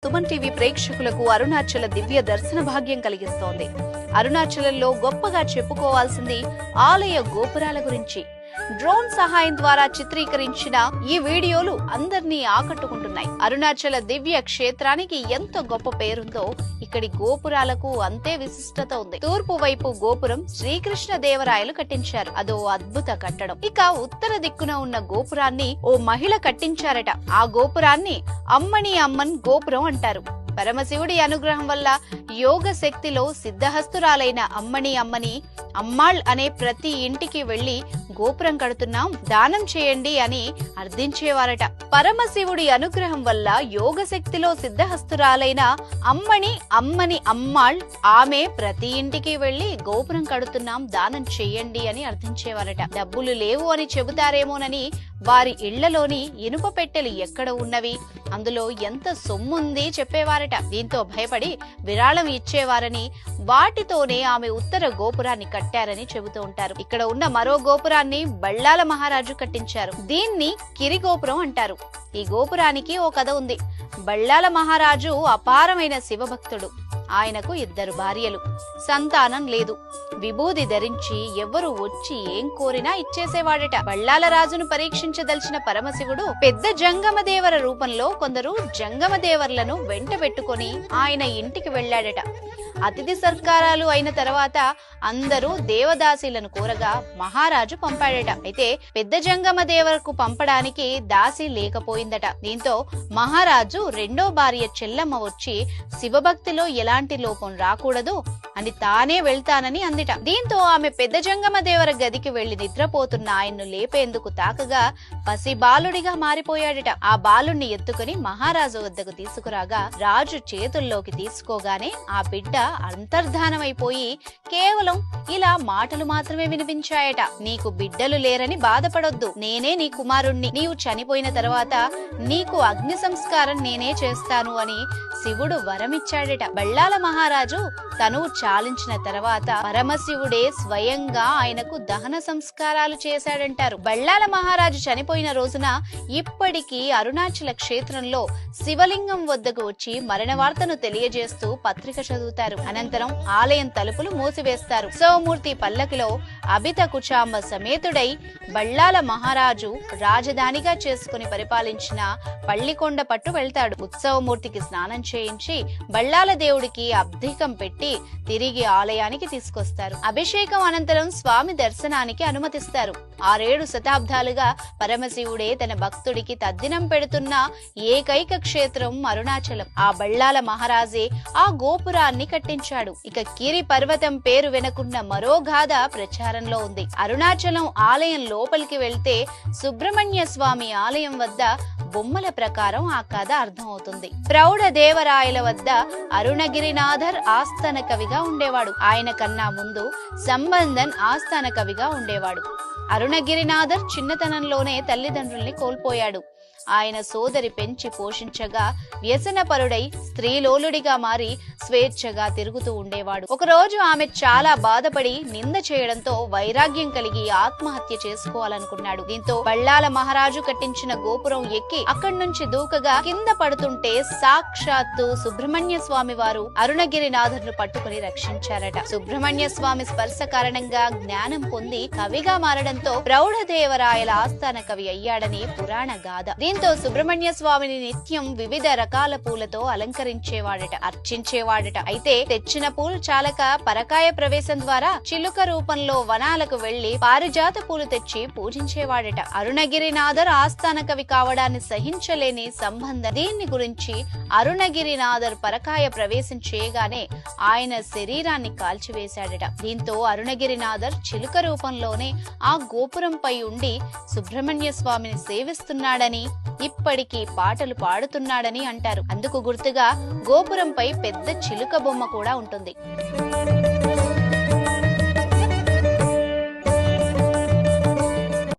Suman TV ప్రేక్షకులకు అరుణాచల దివ్య దర్శన భాగ్యం కలిగిస్తోంది. అరుణాచలంలో గొప్పగా చెప్పుకోవాల్సింది ఆలయ గోపురాల గురించి. డ్రోన్ సహాయం ద్వారా చిత్రీకరించిన ఈ వీడియోలు అందరినీ ఆకట్టుకుంటున్నాయి. అరుణాచల దివ్య క్షేత్రానికి ఎంత గొప్ప పేరుందో ఇక్కడి గోపురాలకు అంతే విశిష్టత ఉంది. తూర్పు వైపు గోపురం శ్రీకృష్ణ దేవరాయలు కట్టించారు. అదో అద్భుత కట్టడం. ఇక ఉత్తర దిక్కున ఉన్న గోపురాన్ని ఓ మహిళ కట్టించారట. ఆ గోపురాన్ని అమ్మని అమ్మన్ గోపురం అంటారు. పరమశివుడి అనుగ్రహం వల్ల యోగ శక్తిలో సిద్ధహస్తురాలైన అమ్మని అమ్మాళ్ అనే ప్రతి ఇంటికి వెళ్లి గోపురం కడుతున్నాం, దానం చేయండి అని అర్థించేవారట. పరమశివుడి అనుగ్రహం వల్ల యోగ శక్తిలో సిద్ధహస్తురాలైన అమ్మని అమ్మాళ్ ఆమె ప్రతి ఇంటికి వెళ్లి గోపురం కడుతున్నాం, దానం చేయండి అని అర్థించేవారట. డబ్బులు లేవు అని చెబుతారేమోనని వారి ఇళ్లలోని ఇనుప పెట్టెలు ఎక్కడ ఉన్నవి, అందులో ఎంత సొమ్ముంది చెప్పేవారట. దీంతో భయపడి విరాళం ఇచ్చేవారని, వాటితోనే ఆమె ఉత్తర గోపురాన్ని కట్టారని చెబుతూ ఉంటారు. ఇక్కడ ఉన్న మరో గోపురాన్ని బళ్ళాల మహారాజు కట్టించారు. దీన్ని కిరి గోపురం అంటారు. ఈ గోపురానికి ఓ కథ ఉంది. బళ్ళాల మహారాజు అపారమైన శివభక్తుడు. ఆయనకు 2 భార్యలు, సంతానం లేదు. విభూది ధరించి ఎవరు వచ్చి ఏం కోరినా ఇచ్చేసేవాడట. బళ్ళాల రాజును పరీక్షించదలిచిన పరమశివుడు పెద్ద జంగమదేవర రూపంలో కొందరు జంగమదేవర్లను వెంట పెట్టుకుని ఆయన ఇంటికి వెళ్లాడట. అతిథి సత్కారాలు అయిన తర్వాత అందరూ దేవదాసీలను కోరగా మహారాజు పంపాడట. అయితే పెద్ద జంగమదేవరకు పంపడానికి దాసి లేకపోయిందట. దీంతో మహారాజు 2వ భార్య చెల్లమ్మ వచ్చి శివభక్తిలో ఎలాంటి లోపం రాకూడదు అని తానే వెళ్తానని అందిట. దీంతో ఆమె పెద్ద జంగమదేవర గదికి వెళ్లి నిద్రపోతున్న ఆయన్ను లేపేందుకు తాకగా పసి బాలుడిగా మారిపోయాడట. ఆ బాలుణ్ణి ఎత్తుకుని మహారాజు వద్దకు తీసుకురాగా రాజు చేతుల్లోకి తీసుకోగానే ఆ బిడ్డ అంతర్ధానమైపోయి కేవలం ఇలా మాటలు మాత్రమే వినిపించాయట. నీకు బిడ్డలు లేరని బాధపడొద్దు, నేనే నీ కుమారుణ్ణి, నీవు చనిపోయిన తర్వాత నీకు అగ్ని సంస్కారం నేనే చేస్తాను అని శివుడు వరమిచ్చాడట. బళ్ళాల మహారాజు తనువు చాలించిన తర్వాత పరమశివుడే స్వయంగా ఆయనకు దహన సంస్కారాలు చేశాడంటారు. బళ్ళాల మహారాజు చనిపోయిన రోజున ఇప్పటికీ అరుణాచల క్షేత్రంలో శివలింగం వద్దకు వచ్చి మరణ వార్తను తెలియజేస్తూ పత్రిక చదువుతారు. అనంతరం ఆలయం తలుపులు మూసివేస్తారు. ఉత్సవమూర్తి పల్లకిలో అభిత కుచాంబ సమేతుడై బళ్ళాల మహారాజు రాజధానిగా చేసుకుని పరిపాలించిన పల్లికొండ పట్టు వెళ్తాడు. ఉత్సవమూర్తికి స్నానం చేయించి బళ్ళాల దేవుడికి అబ్ధికం పెట్టి తిరిగి ఆలయానికి తీసుకొస్తారు. అభిషేకం అనంతరం స్వామి దర్శనానికి అనుమతిస్తారు. 6-7 శతాబ్దాలుగా పరమశివుడే తన భక్తుడికి తద్దినం పెడుతున్న ఏకైక క్షేత్రం అరుణాచలం. ఆ బళ్ళాల మహారాజే ఆ గోపురాన్ని కట్టించాడు. ఇక కిరి పర్వతం పేరు వెనుకున్న మరో గాథ ప్రచారంలో ఉంది. అరుణాచలం ఆలయం లోపలికి వెళ్తే సుబ్రహ్మణ్య స్వామి ఆలయం వద్ద బొమ్మల ప్రకారం ఆ కథ అర్థమవుతుంది. ప్రౌఢ దేవరాయల వద్ద అరుణగిరినాథర్ ఆస్థాన కవిగా ఉండేవాడు. ఆయన కన్నా ముందు సంబంధన్ ఆస్థాన కవిగా ఉండేవాడు. అరుణగిరినాథర్ చిన్నతనంలోనే తల్లిదండ్రుల్ని కోల్పోయాడు. ఆయన సోదరి పెంచి పోషించగా వ్యసనపరుడై స్త్రీలోలుడిగా మారి స్వేచ్ఛగా తిరుగుతూ ఉండేవాడు. ఒకరోజు ఆమె చాలా బాధపడి నింద చేయడంతో వైరాగ్యం కలిగి ఆత్మహత్య చేసుకోవాలనుకున్నాడు. దీంతో బళ్ళాల మహారాజు కట్టించిన గోపురం ఎక్కి అక్కడి నుంచి దూకగా కింద పడుతుంటే సాక్షాత్తు సుబ్రహ్మణ్య స్వామి వారు అరుణగిరినాథర్ను పట్టుకుని రక్షించారట. సుబ్రహ్మణ్య స్వామి స్పర్శ కారణంగా జ్ఞానం పొంది కవిగా మారడంతో ప్రౌఢదేవరాయల ఆస్థాన కవి అయ్యాడని పురాణ గాథ. దీంతో సుబ్రహ్మణ్య స్వామిని నిత్యం వివిధ రకాల పూలతో అలంకరించేవాడట, అర్చించేవాడట. అయితే తెచ్చిన పూలు చాలక పరకాయ ప్రవేశం ద్వారా చిలుక రూపంలో వనాలకు వెళ్లి పారిజాత పూలు తెచ్చి పూజించేవాడట. అరుణగిరినాథర్ ఆస్థాన కవి కావడాన్ని సహించలేని సంబంధం దీన్ని గురించి అరుణగిరినాథర్ పరకాయ ప్రవేశం చేయగానే ఆయన శరీరాన్ని కాల్చివేశాడట. దీంతో అరుణగిరినాథర్ చిలుక రూపంలోనే ఆ గోపురంపై ఉండి సుబ్రహ్మణ్య స్వామిని సేవిస్తున్నాడని, ఇప్పటికీ పాటలు పాడుతున్నాడని అంటారు. అందుకు గుర్తుగా గోపురంపై పెద్ద చిలుక బొమ్మ కూడా ఉంటుంది.